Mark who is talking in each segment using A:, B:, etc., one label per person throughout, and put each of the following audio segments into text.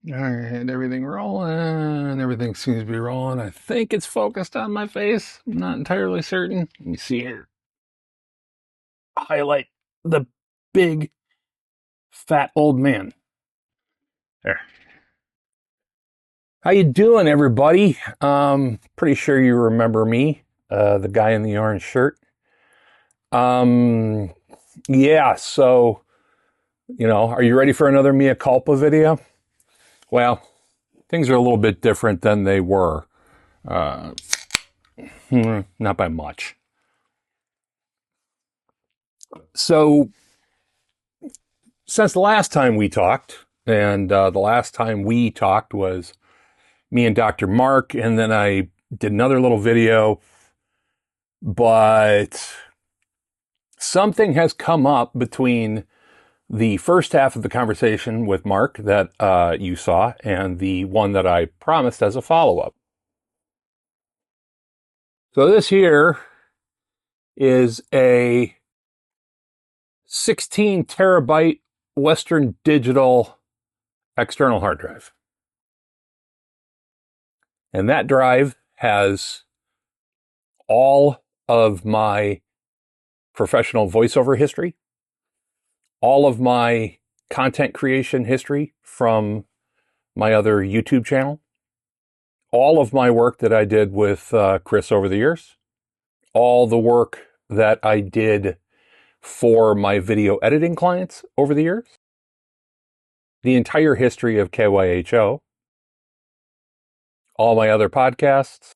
A: All right, everything rolling. Everything seems to be rolling. I think it's focused on my face. I'm not entirely certain. Let me see here. Highlight the big fat old man. There. How you doing, everybody? Pretty sure you remember me, the guy in the orange shirt. Um, yeah. So, are you ready for another mea culpa video? Well, things are a little bit different than they were. Uh, Not by much. So, since the last time we talked, and the last time we talked was me and Dr. Mark, and then I did another little video, but something has come up between the first half of the conversation with Mark that you saw and the one that I promised as a follow up. So, this here is a 16 terabyte Western Digital external hard drive. And that drive has all of my professional voiceover history, all of my content creation history from my other YouTube channel, all of my work that I did with Chris over the years, all the work that I did for my video editing clients over the years, the entire history of KYHO, all my other podcasts,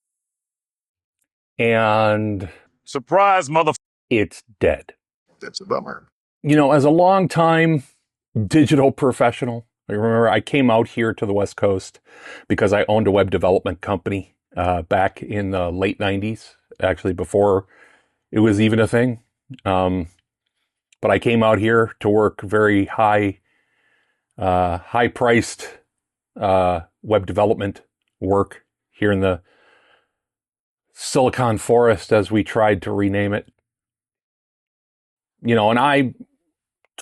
A: and
B: surprise, mother.
A: It's dead.
B: That's a bummer.
A: As a long time digital professional, I remember I came out here to the West Coast because I owned a web development company back in the late 90s, actually before it was even a thing. But I came out here to work very high priced web development work here in the Silicon Forest, as we tried to rename it. And I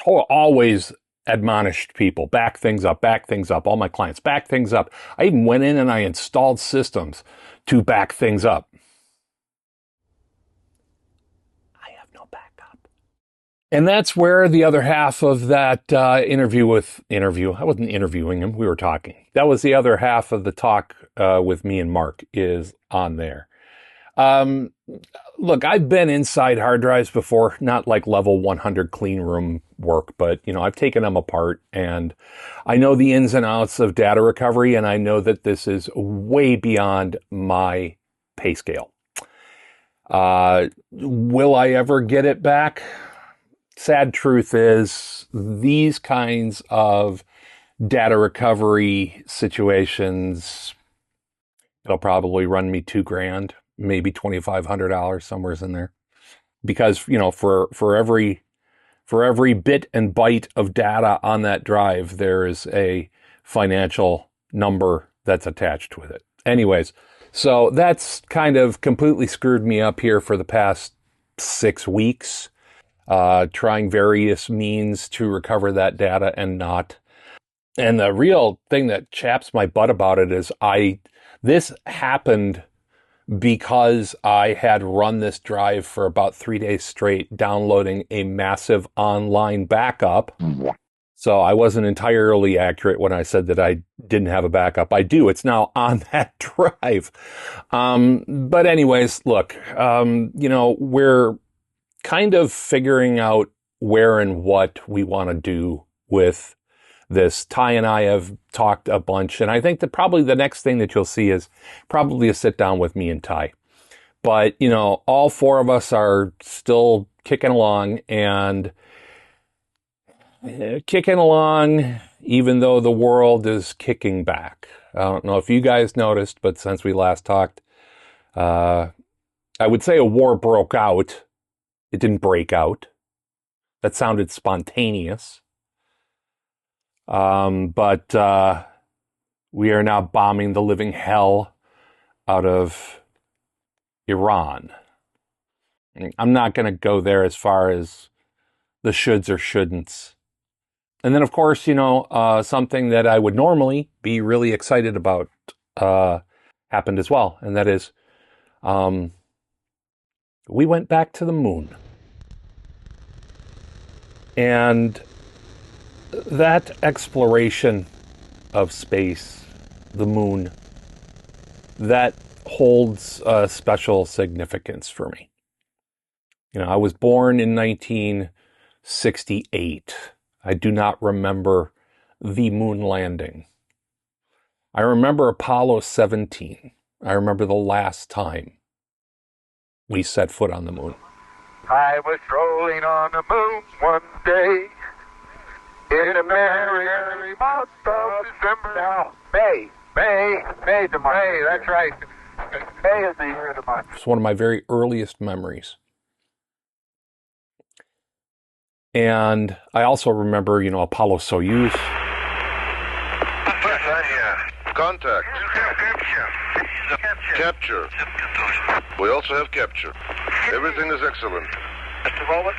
A: always admonished people, back things up, all my clients, back things up. I even went in and I installed systems to back things up. I have no backup. And that's where the other half of that interview, I wasn't interviewing him, we were talking. That was the other half of the talk with me and Mark is on there. Look, I've been inside hard drives before, not like level 100 clean room work, but I've taken them apart and I know the ins and outs of data recovery, and I know that this is way beyond my pay scale. Will I ever get it back? Sad truth is, these kinds of data recovery situations, it'll probably run me $2,000, maybe $2,500, somewhere in there. Because, for every bit and byte of data on that drive, there is a financial number that's attached with it. Anyways, so that's kind of completely screwed me up here for the past 6 weeks, trying various means to recover that data and not. And the real thing that chaps my butt about it is this happened because I had run this drive for about 3 days straight, downloading a massive online backup. So I wasn't entirely accurate when I said that I didn't have a backup. I do. It's now on that drive. But anyways, look, we're kind of figuring out where and what we want to do with this. Ty and I have talked a bunch, and I think that probably the next thing that you'll see is probably a sit down with me and Ty. But, all four of us are still kicking along even though the world is kicking back. I don't know if you guys noticed, but since we last talked, I would say a war broke out. It didn't break out. That sounded spontaneous. But we are now bombing the living hell out of Iran. I'm not going to go there as far as the shoulds or shouldn'ts. And then, of course, something that I would normally be really excited about happened as well. And that is, we went back to the moon. And that exploration of space, the moon, that holds a special significance for me. I was born in 1968. I do not remember the moon landing. I remember Apollo 17. I remember the last time we set foot on the moon.
C: I was strolling on the moon one day in a merry month of December. Now, May, that's right. May is the year of the month.
A: It's one of my very earliest memories. And I also remember, Apollo Soyuz.
D: Contact. Capture. We also have capture. Everything is excellent.
C: Just a moment.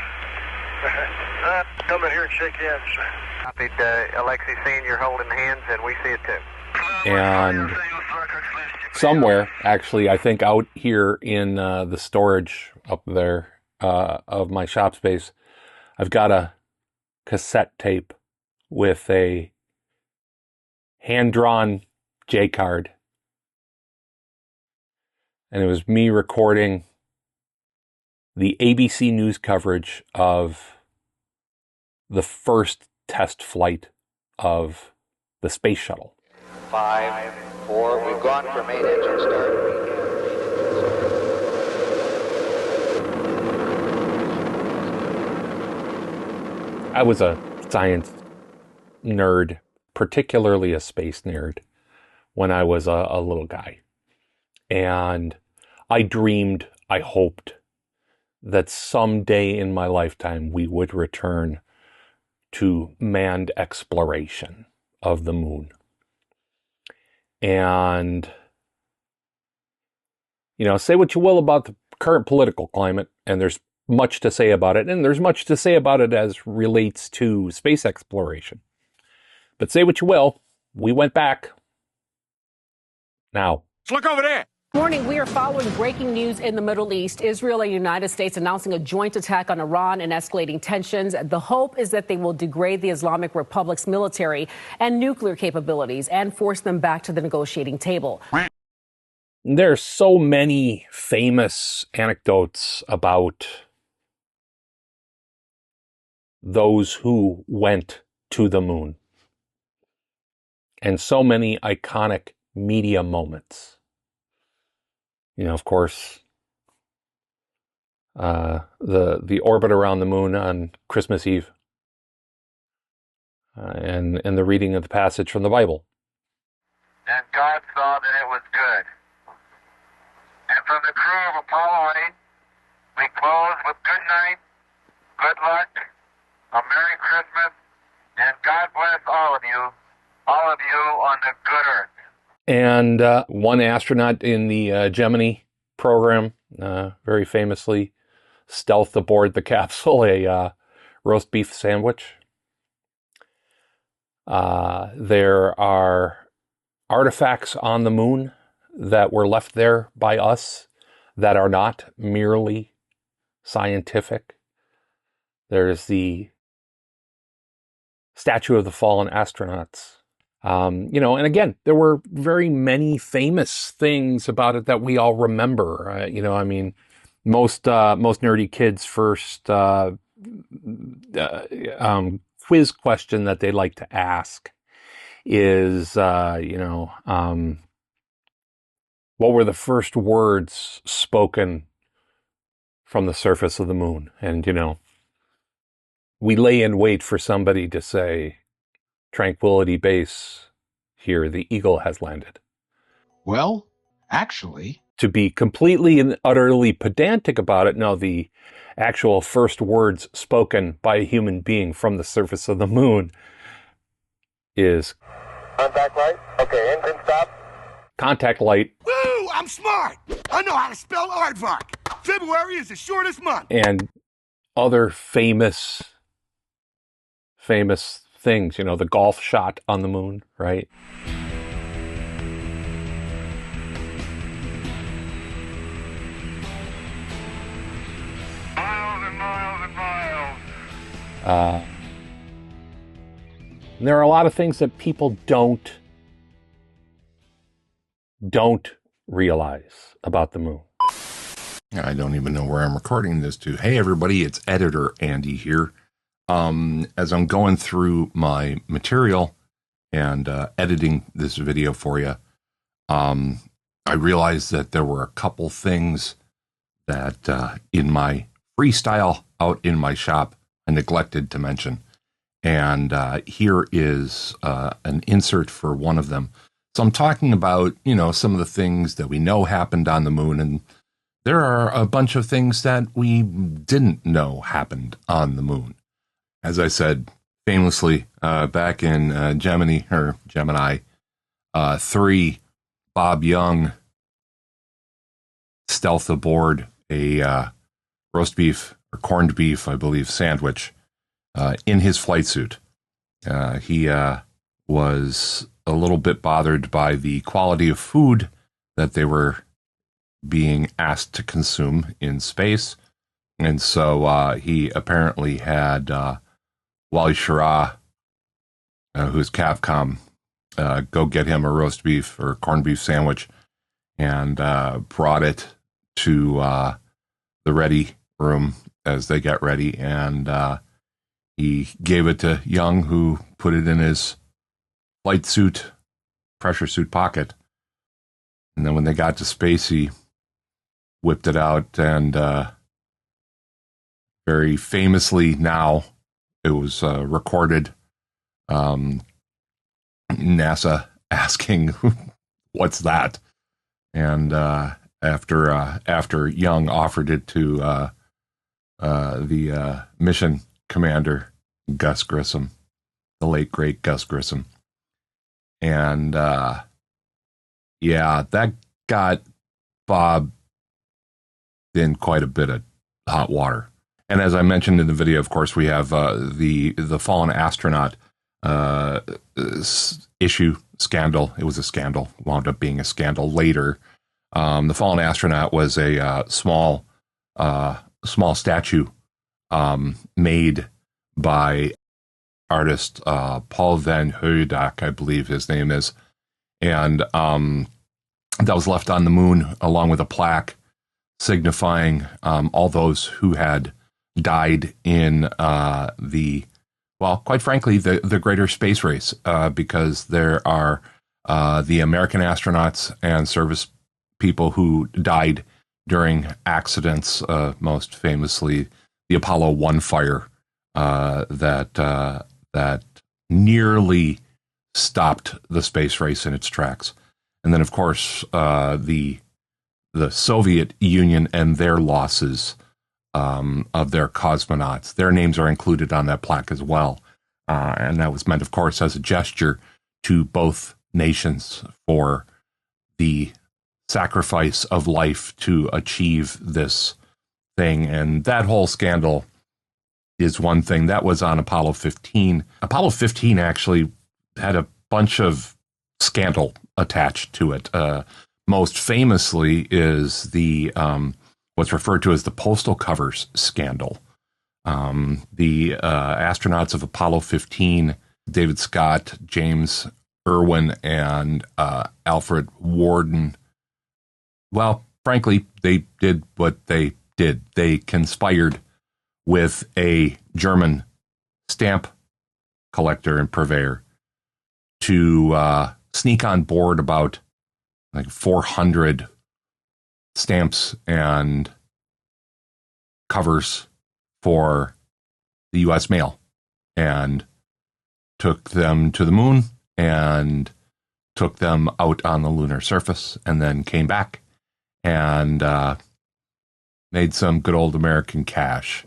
C: Come in here and shake hands. Copied, Alexei Sr. holding hands, and we see it too.
A: And somewhere, actually, I think out here in the storage up there of my shop space, I've got a cassette tape with a hand-drawn J card. And it was me recording the ABC News coverage of the first test flight of the space shuttle.
E: 5, 4, we've gone for main engine start.
A: I was a science nerd, particularly a space nerd, when I was a little guy. And I dreamed, I hoped, that someday in my lifetime we would return to manned exploration of the moon. And, say what you will about the current political climate, and there's much to say about it, and there's much to say about it as relates to space exploration. But say what you will, we went back. Now,
B: Let's look over there.
F: Morning, we are following breaking news in the Middle East. Israel and the United States announcing a joint attack on Iran and escalating tensions. The hope is that they will degrade the Islamic Republic's military and nuclear capabilities and force them back to the negotiating table.
A: There's so many famous anecdotes about those who went to the moon, and so many iconic media moments. Of course, the orbit around the moon on Christmas Eve, and the reading of the passage from the Bible.
C: And God saw that it was good. And from the crew of Apollo 8, we close with good night, good luck, a Merry Christmas, and God bless all of you on the good earth.
A: And one astronaut in the Gemini program very famously stealthed aboard the capsule a roast beef sandwich. There are artifacts on the moon that were left there by us that are not merely scientific. There's the statue of the fallen astronauts. And again, there were very many famous things about it that we all remember. Most nerdy kids' first quiz question that they like to ask is, what were the first words spoken from the surface of the moon? And, we lay in wait for somebody to say, Tranquility Base, here the Eagle has landed.
G: Well, actually,
A: to be completely and utterly pedantic about it, no, the actual first words spoken by a human being from the surface of the moon is
C: Contact light. Okay, engine stop.
A: Contact light.
B: Woo! I'm smart. I know how to spell aardvark. February is the shortest month.
A: And other famous things, the golf shot on the moon, right?
C: Miles and miles and miles.
A: And there are a lot of things that people don't realize about the moon.
G: I don't even know where I'm recording this to. Hey, everybody, it's Editor Andy here. As I'm going through my material and editing this video for you, I realized that there were a couple things that in my freestyle out in my shop I neglected to mention. And here is an insert for one of them. So I'm talking about, some of the things that we know happened on the moon, and there are a bunch of things that we didn't know happened on the moon. As I said famously back in Gemini 3, Bob Young stealth aboard a roast beef or corned beef, I believe, sandwich in his flight suit. He was a little bit bothered by the quality of food that they were being asked to consume in space. And so he apparently had Wally Schirra, who's Capcom, go get him a roast beef or corned beef sandwich and brought it to the ready room as they got ready. And he gave it to Young, who put it in his flight suit, pressure suit pocket. And then when they got to space, he whipped it out, and very famously now, it was recorded, NASA asking, "What's that?" And after Young offered it to the mission commander, Gus Grissom, the late great Gus Grissom. And yeah, that got Bob in quite a bit of hot water. And as I mentioned in the video, of course, we have the fallen astronaut issue scandal. It was a scandal, wound up being a scandal later. The fallen astronaut was a small statue made by artist Paul van Hooydonk, I believe his name is, and that was left on the moon along with a plaque signifying all those who had died in quite frankly, the greater space race, because there are the American astronauts and service people who died during accidents, most famously the Apollo 1 fire that nearly stopped the space race in its tracks. And then, of course, the Soviet Union and their losses of their cosmonauts. Their names are included on that plaque as well. And that was meant, of course, as a gesture to both nations for the sacrifice of life to achieve this thing. And that whole scandal is one thing. That was on Apollo 15. Apollo 15 actually had a bunch of scandal attached to it. Most famously is the what's referred to as the postal covers scandal. The astronauts of Apollo 15, David Scott, James Irwin, and Alfred Worden, well, frankly, they did what they did. They conspired with a German stamp collector and purveyor to sneak on board about 400 stamps and covers for the U.S. mail, and took them to the moon and took them out on the lunar surface, and then came back and made some good old American cash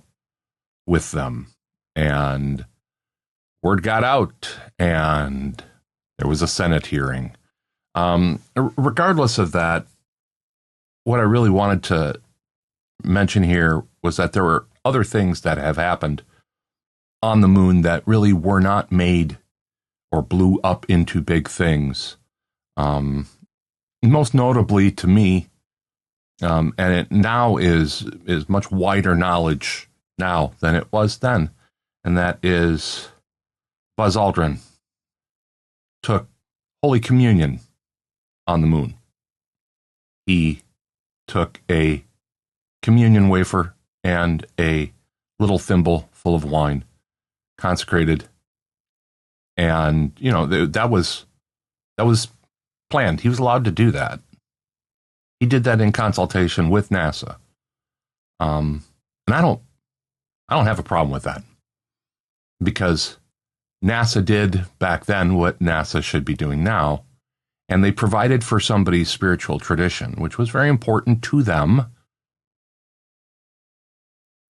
G: with them. And word got out, and there was a Senate hearing. Regardless of that, what I really wanted to mention here was that there were other things that have happened on the moon that really were not made or blew up into big things. Most notably to me, and it now is much wider knowledge now than it was then, and that is Buzz Aldrin took Holy Communion on the moon. He took a communion wafer and a little thimble full of wine, consecrated, and that was planned. He was allowed to do that. He did that in consultation with NASA, and I don't have a problem with that, because NASA did back then what NASA should be doing now, and they provided for somebody's spiritual tradition, which was very important to them,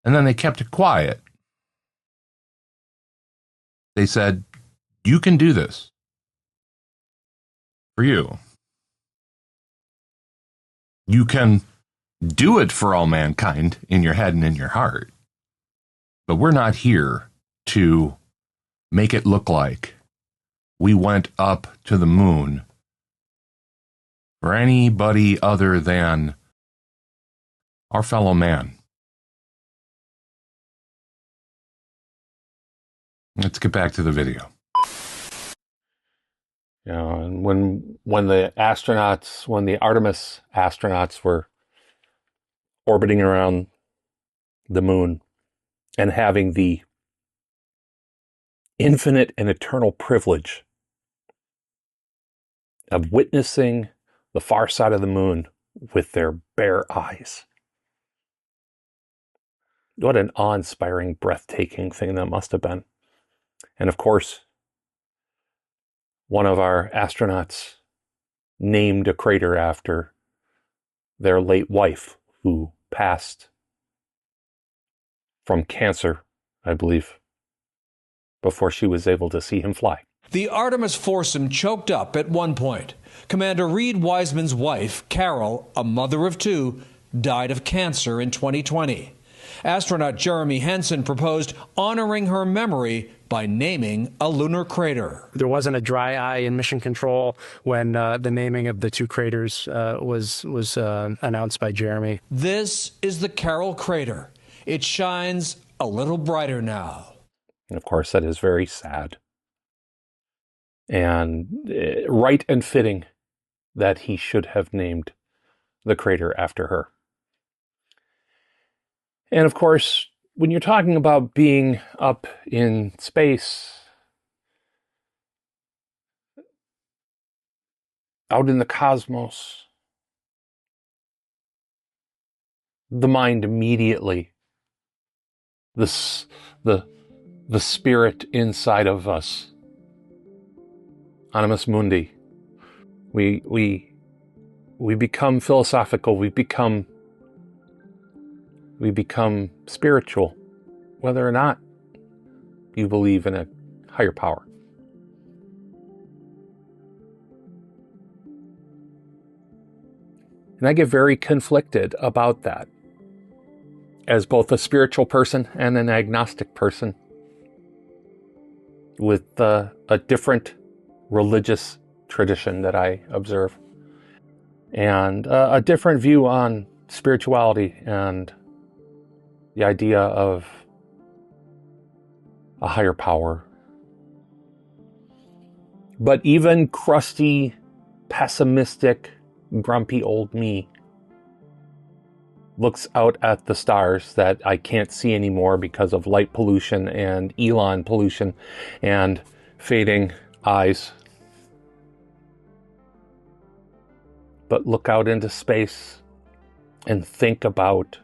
G: and then they kept it quiet. They said, you can do this for you. You can do it for all mankind in your head and in your heart, but we're not here to make it look like we went up to the moon for anybody other than our fellow man. Let's get back to the video.
A: And when the Artemis astronauts were orbiting around the moon and having the infinite and eternal privilege of witnessing the far side of the moon with their bare eyes. What an awe-inspiring, breathtaking thing that must have been. And of course, one of our astronauts named a crater after their late wife, who passed from cancer, I believe, before she was able to see him fly.
H: The Artemis foursome choked up at one point. Commander Reed Wiseman's wife, Carol, a mother of two, died of cancer in 2020. Astronaut Jeremy Henson proposed honoring her memory by naming a lunar crater.
I: There wasn't a dry eye in mission control when the naming of the two craters was announced by Jeremy.
H: This is the Carol crater. It shines a little brighter now.
A: And of course, that is very sad. And right and fitting that he should have named the crater after her. And of course, when you're talking about being up in space, out in the cosmos, the mind immediately, the spirit inside of us, Animus Mundi, we become philosophical, we become spiritual, whether or not you believe in a higher power. And I get very conflicted about that as both a spiritual person and an agnostic person with a different religious tradition that I observe, and a different view on spirituality and the idea of a higher power. But even crusty, pessimistic, grumpy old me looks out at the stars that I can't see anymore because of light pollution and Elon pollution and fading eyes. But look out into space and think about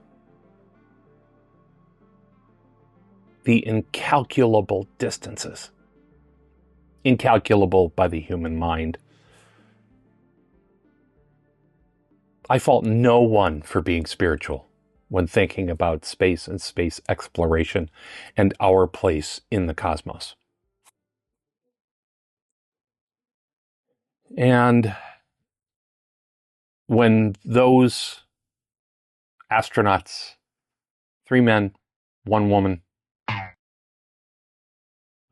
A: the incalculable distances. Incalculable by the human mind. I fault no one for being spiritual when thinking about space and space exploration and our place in the cosmos. And when those astronauts, 3 men, 1 woman,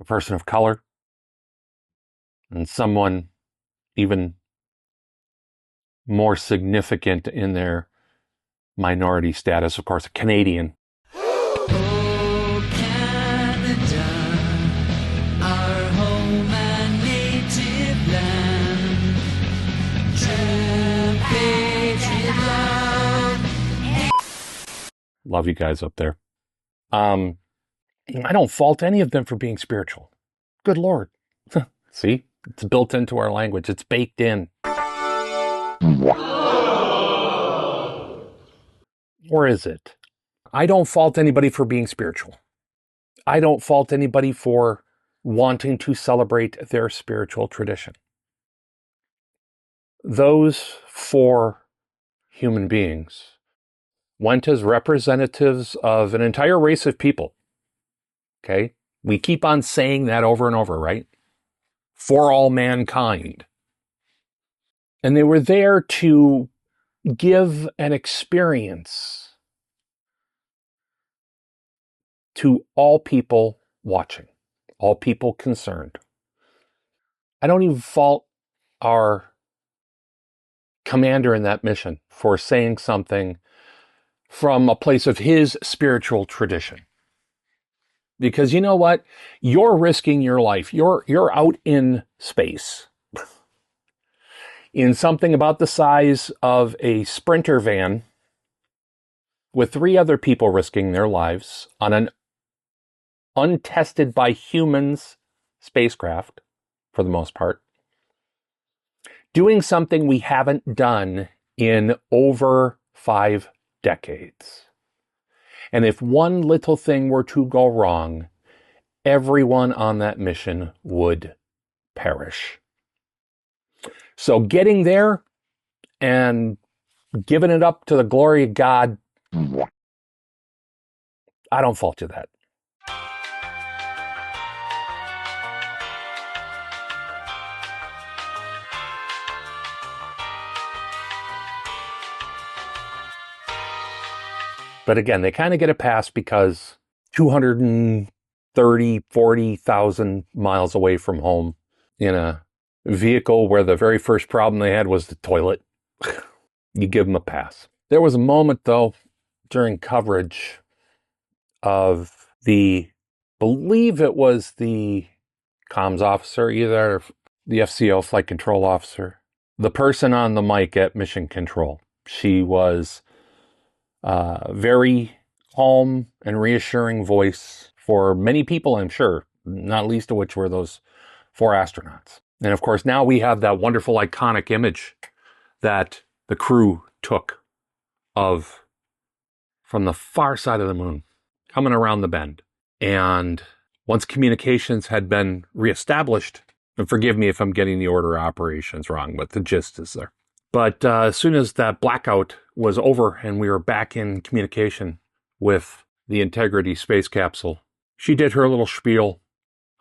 A: a person of color, and someone even more significant in their minority status, of course, a Canadian.
J: Oh, Canada, our home and native land. True patriot love.
A: Love you guys up there. I don't fault any of them for being spiritual. Good Lord. See, it's built into our language. It's baked in. Or is it? I don't fault anybody for being spiritual. I don't fault anybody for wanting to celebrate their spiritual tradition. Those four human beings went as representatives of an entire race of people. Okay? We keep on saying that over and over, right? For all mankind. And they were there to give an experience to all people watching, all people concerned. I don't even fault our commander in that mission for saying something from a place of his spiritual tradition. Because you know what? You're risking your life. You're out in space in something about the size of a Sprinter van with 3 other people risking their lives on an untested by humans spacecraft, for the most part, doing something we haven't done in over 5 decades. And if one little thing were to go wrong, everyone on that mission would perish. So getting there and giving it up to the glory of God, I don't fault you that. But again, they kind of get a pass because 230, 40,000 miles away from home in a vehicle where the very first problem they had was the toilet, you give them a pass. There was a moment, though, during coverage of believe it was the comms officer, either the FCO, flight control officer, the person on the mic at mission control. She was very calm and reassuring voice for many people, I'm sure, not least of which were those 4 astronauts. And of course, now we have that wonderful iconic image that the crew took of from the far side of the moon, coming around the bend. And once communications had been reestablished, and forgive me if I'm getting the order of operations wrong, but the gist is there. But as soon as that blackout was over and we were back in communication with the Integrity space capsule, she did her little spiel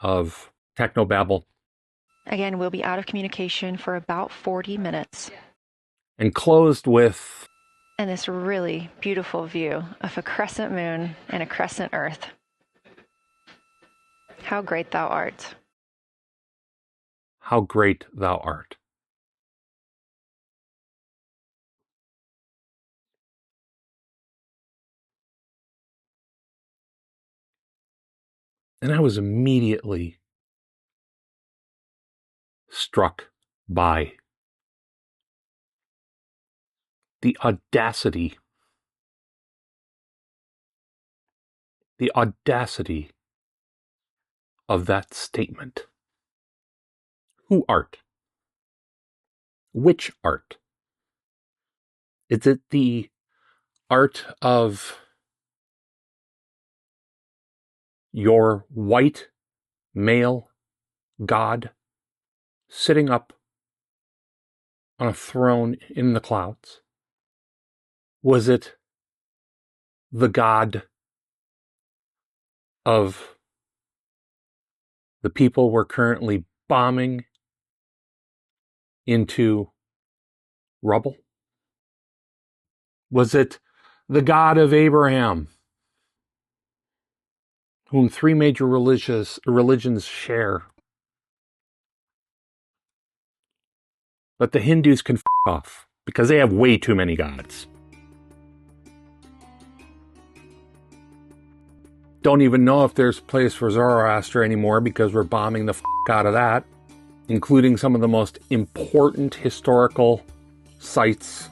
A: of technobabble.
K: Again, we'll be out of communication for about 40 minutes.
A: And closed with...
K: And this really beautiful view of a crescent moon and a crescent earth. How great thou art.
A: How great thou art. And I was immediately struck by the audacity of that statement. Who art? Which art? Is it the art of your white male God sitting up on a throne in the clouds? Was it the God of the people we're currently bombing into rubble? Was it the God of Abraham, whom three major religions share. But the Hindus can f off because they have way too many gods. Don't even know if there's a place for Zoroaster anymore because we're bombing the f out of that, including some of the most important historical sites.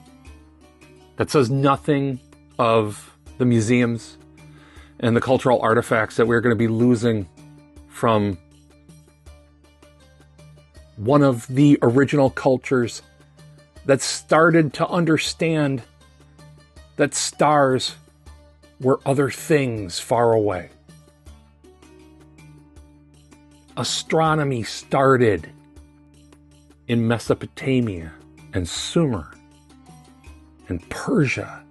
A: That says nothing of the museums and the cultural artifacts that we're going to be losing from one of the original cultures that started to understand that stars were other things far away. Astronomy started in Mesopotamia and Sumer and Persia.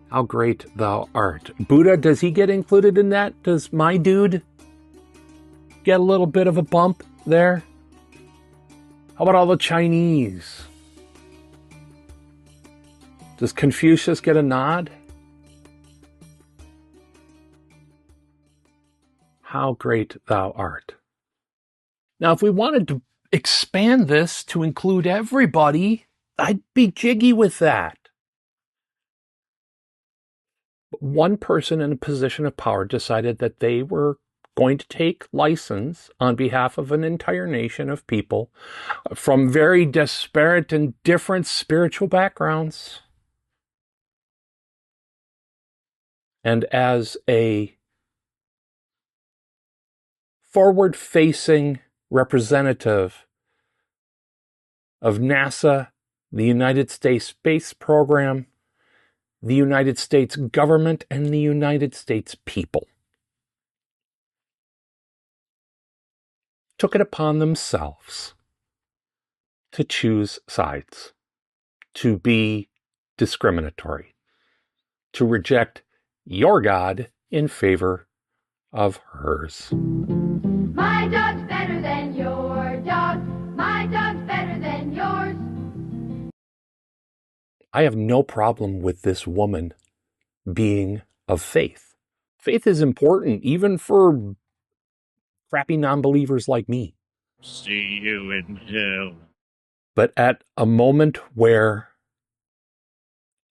A: How great thou art. Buddha, does he get included in that? Does my dude get a little bit of a bump there? How about all the Chinese? Does Confucius get a nod? How great thou art. Now, if we wanted to expand this to include everybody, I'd be jiggy with that. But one person in a position of power decided that they were going to take license on behalf of an entire nation of people from very disparate and different spiritual backgrounds. And as a forward-facing representative of NASA, the United States Space Program, the United States government, and the United States people, took it upon themselves to choose sides, to be discriminatory, to reject your God in favor of hers.
J: My dog's better than your dog. My dog's better than yours.
A: I have no problem with this woman being of faith. Faith is important even for crappy non-believers like me.
L: See you in hell.
A: But at a moment where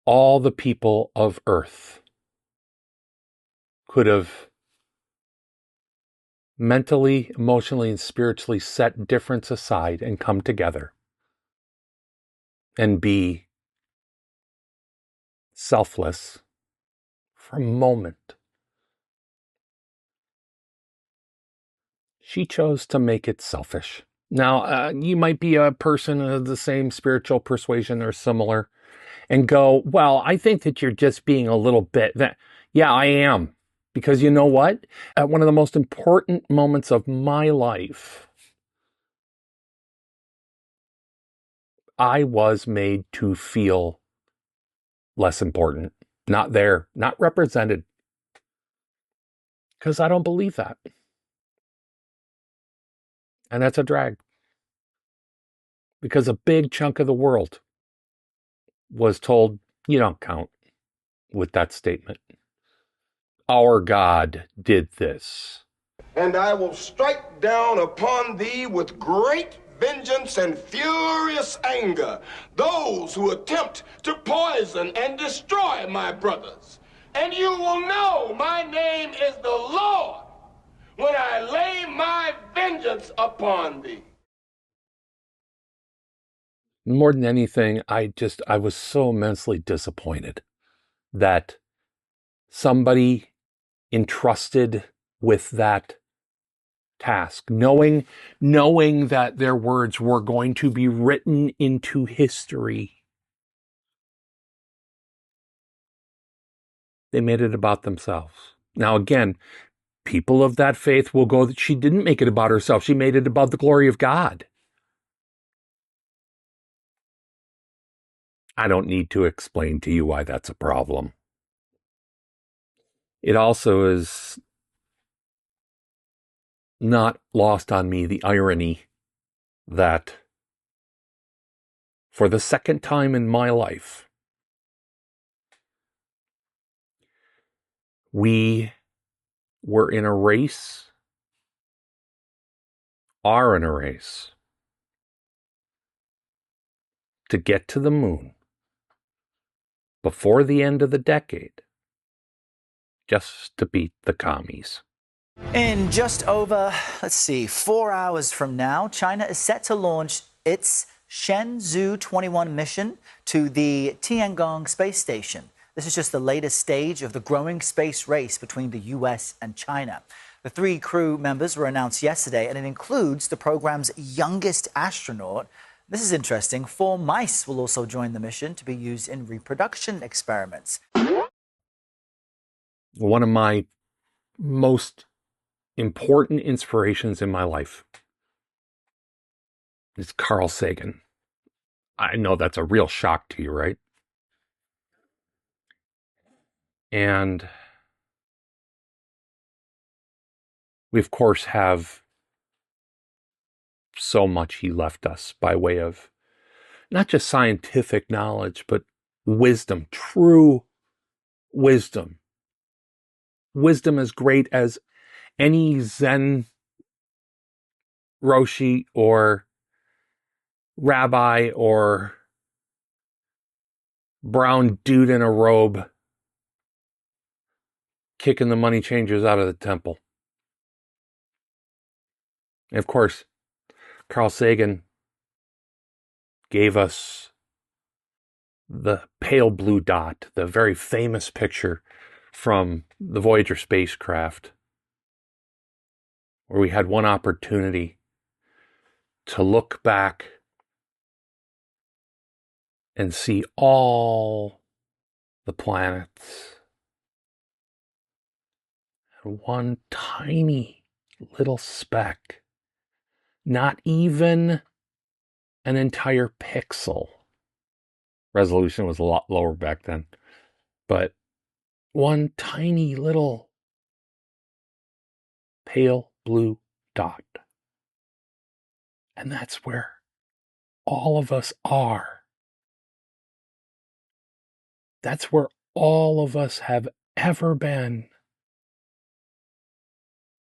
A: all the people of earth could have mentally, emotionally, and spiritually set difference aside and come together and be selfless for a moment, she chose to make it selfish. Now, you might be a person of the same spiritual persuasion or similar and go, well, I think that you're just being a little bit that. Yeah, I am. Because you know what? At one of the most important moments of my life, I was made to feel less important, not there, not represented. Because I don't believe that. And that's a drag. Because a big chunk of the world was told, you don't count with that statement. Our God did this.
B: And I will strike down upon thee with great vengeance and furious anger those who attempt to poison and destroy my brothers. And you will know my name is the Lord when I lay my vengeance upon thee.
A: More than anything, I was so immensely disappointed that somebody entrusted with that task, knowing that their words were going to be written into history, they made it about themselves. Now, again, people of that faith will go that she didn't make it about herself. She made it about the glory of God. I don't need to explain to you why that's a problem. It also is not lost on me the irony that for the second time in my life, We were in a race, are in a race to get to the moon before the end of the decade, just to beat the commies.
M: In just over, 4 hours from now, China is set to launch its Shenzhou 21 mission to the Tiangong space station. This is just the latest stage of the growing space race between the US and China. The 3 crew members were announced yesterday, and it includes the program's youngest astronaut. This is interesting. 4 mice will also join the mission to be used in reproduction experiments.
A: One of my most important inspirations in my life is Carl Sagan. I know that's a real shock to you, right? And we, of course, have so much he left us by way of not just scientific knowledge, but wisdom, true wisdom. Wisdom as great as any Zen Roshi or rabbi or brown dude in a robe kicking the money changers out of the temple. And of course, Carl Sagan gave us the pale blue dot, the very famous picture from the Voyager spacecraft, where we had one opportunity to look back and see all the planets and one tiny little speck, not even an entire pixel. Resolution was a lot lower back then, but one tiny little pale blue dot. And that's where all of us are. That's where all of us have ever been.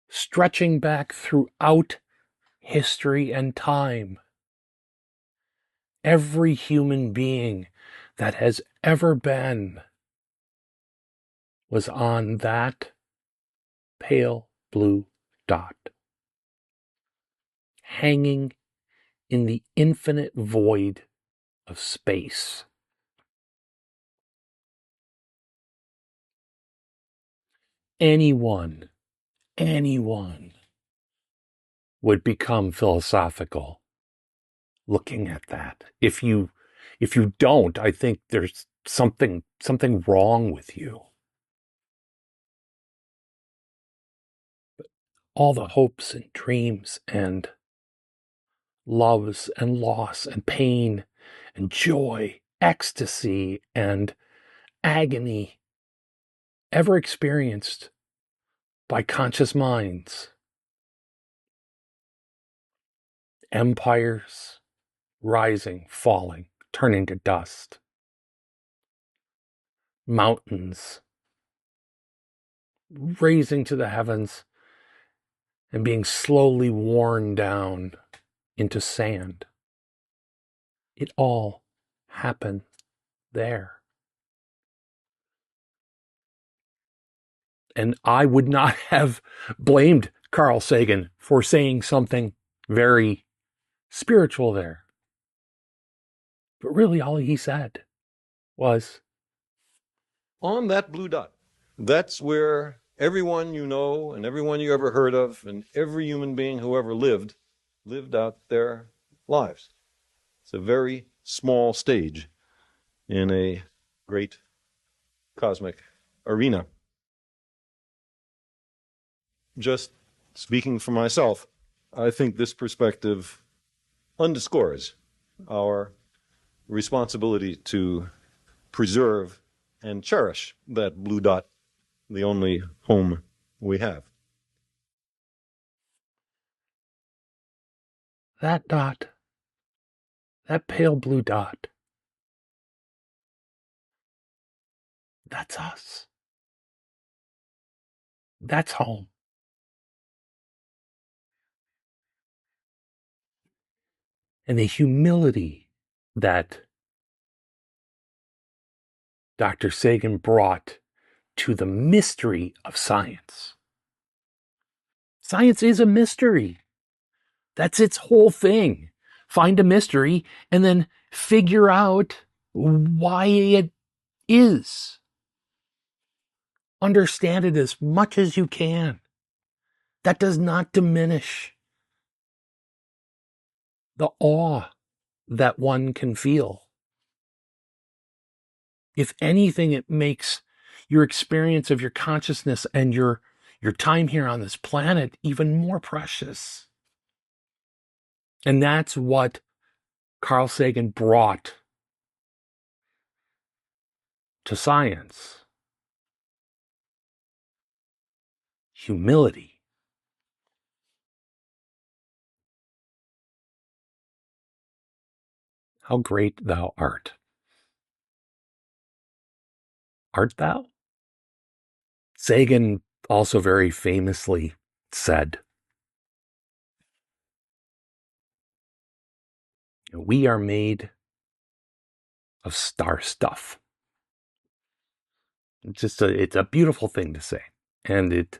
A: Stretching back throughout history and time. Every human being that has ever been was on that pale blue dot, hanging in the infinite void of space. Anyone would become philosophical looking at that. If you don't, I think there's something wrong with you. But all the hopes and dreams and loves and loss and pain and joy, ecstasy and agony ever experienced by conscious minds. Empires rising, falling, turning to dust. Mountains raising to the heavens and being slowly worn down into sand. It all happened there. And I would not have blamed Carl Sagan for saying something very spiritual there. But really, all he said was,
N: on that blue dot, that's where everyone you know and everyone you ever heard of and every human being who ever lived out their lives. It's a very small stage in a great cosmic arena. Just speaking for myself, I think this perspective underscores our responsibility to preserve and cherish that blue dot, the only home we have.
A: that dot, that pale blue dot, that's us. That's home. And the humility that Dr. Sagan brought to the mystery of science. Science is a mystery. That's its whole thing. Find a mystery and then figure out why it is. Understand it as much as you can. That does not diminish the awe that one can feel. If anything, it makes your experience of your consciousness and your time here on this planet even more precious. And that's what Carl Sagan brought to science. Humility. How great thou art. Art thou? Sagan also very famously said, we are made of star stuff. It's a beautiful thing to say. And it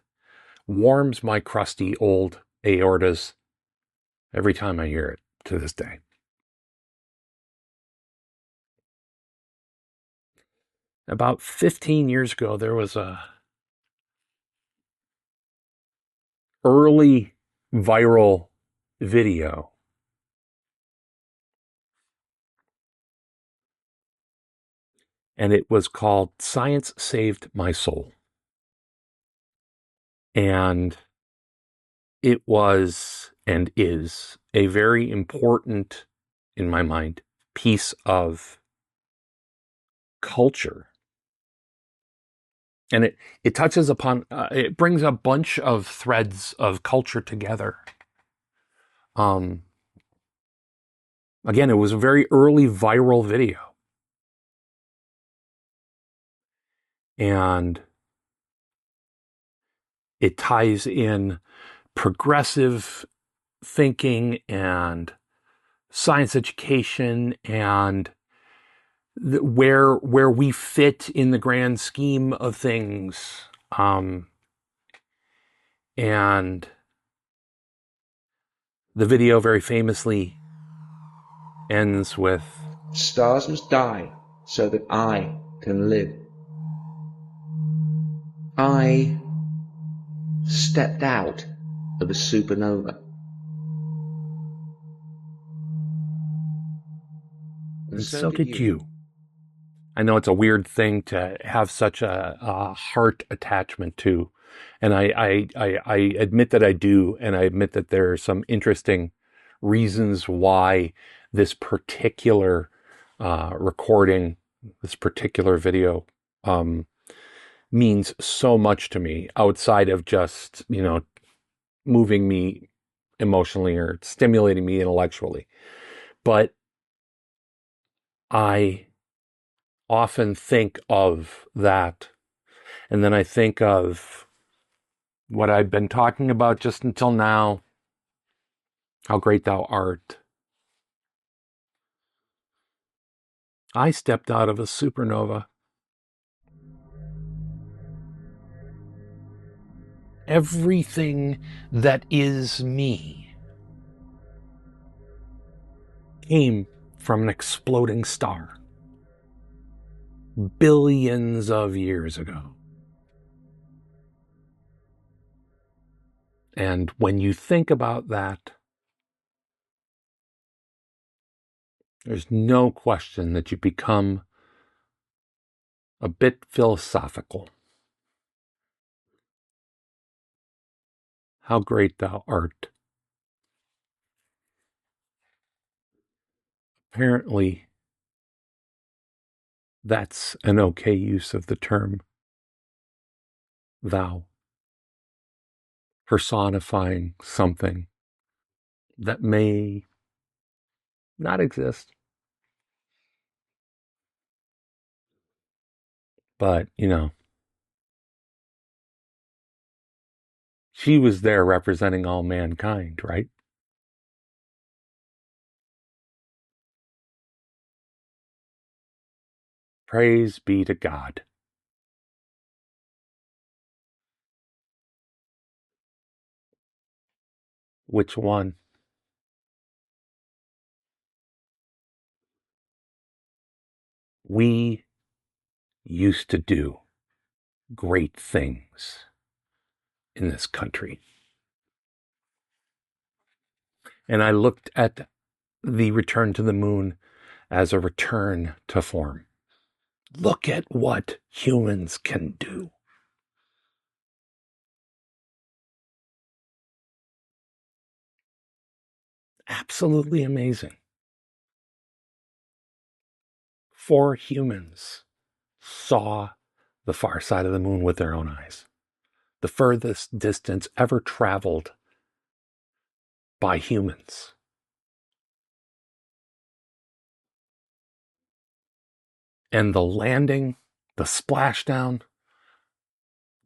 A: warms my crusty old aortas every time I hear it to this day. About 15 years ago, there was a early viral video. And it was called Science Saved My Soul. And it was and is a very important, in my mind, piece of culture. And it touches upon, it brings a bunch of threads of culture together. Again, it was a very early viral video. And it ties in progressive thinking and science education and where we fit in the grand scheme of things. And the video very famously ends with,
O: stars must die so that I can live. I stepped out of a supernova.
A: and so did you. I know it's a weird thing to have such a heart attachment to, and I admit that I do, and I admit that there are some interesting reasons why this particular recording, this particular video, means so much to me outside of just, moving me emotionally or stimulating me intellectually. But I often think of that, and then I think of what I've been talking about just until now, how great thou art. I stepped out of a supernova. Everything that is me came from an exploding star billions of years ago. And when you think about that, there's no question that you become a bit philosophical. How great thou art. Apparently, that's an okay use of the term thou, personifying something that may not exist. But, She was there representing all mankind, right? Praise be to God. Which one? We used to do great things in this country. And I looked at the return to the moon as a return to form. Look at what humans can do. Absolutely amazing. 4 humans saw the far side of the moon with their own eyes. The furthest distance ever traveled by humans. And the landing, the splashdown,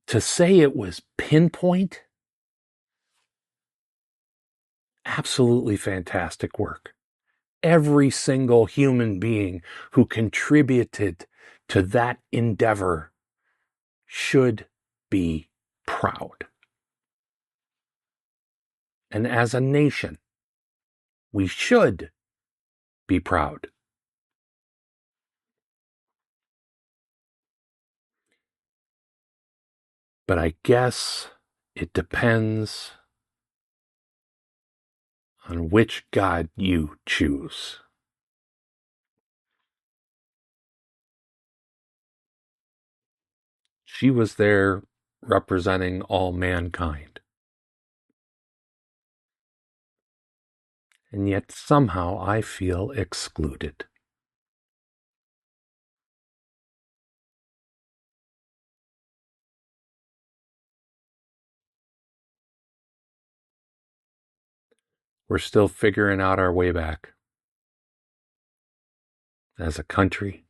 A: to say it was pinpoint, absolutely fantastic work. Every single human being who contributed to that endeavor should be proud. And as a nation, we should be proud. But I guess it depends on which God you choose. She was there representing all mankind. And yet somehow I feel excluded. We're still figuring out our way back as a country,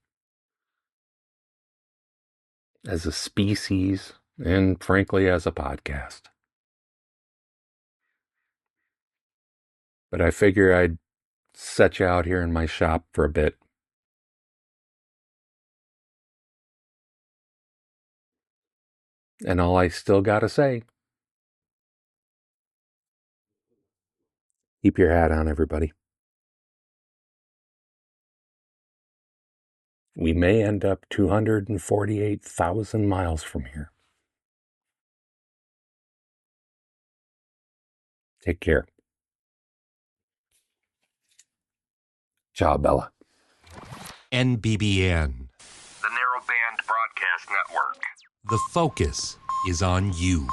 A: as a species, and frankly, as a podcast. But I figure I'd set you out here in my shop for a bit. And all I still gotta say, keep your hat on, everybody. We may end up 248,000 miles from here. Take care. Ciao, Bella.
P: NBBN.
Q: The Narrowband Broadcast Network.
P: The focus is on you.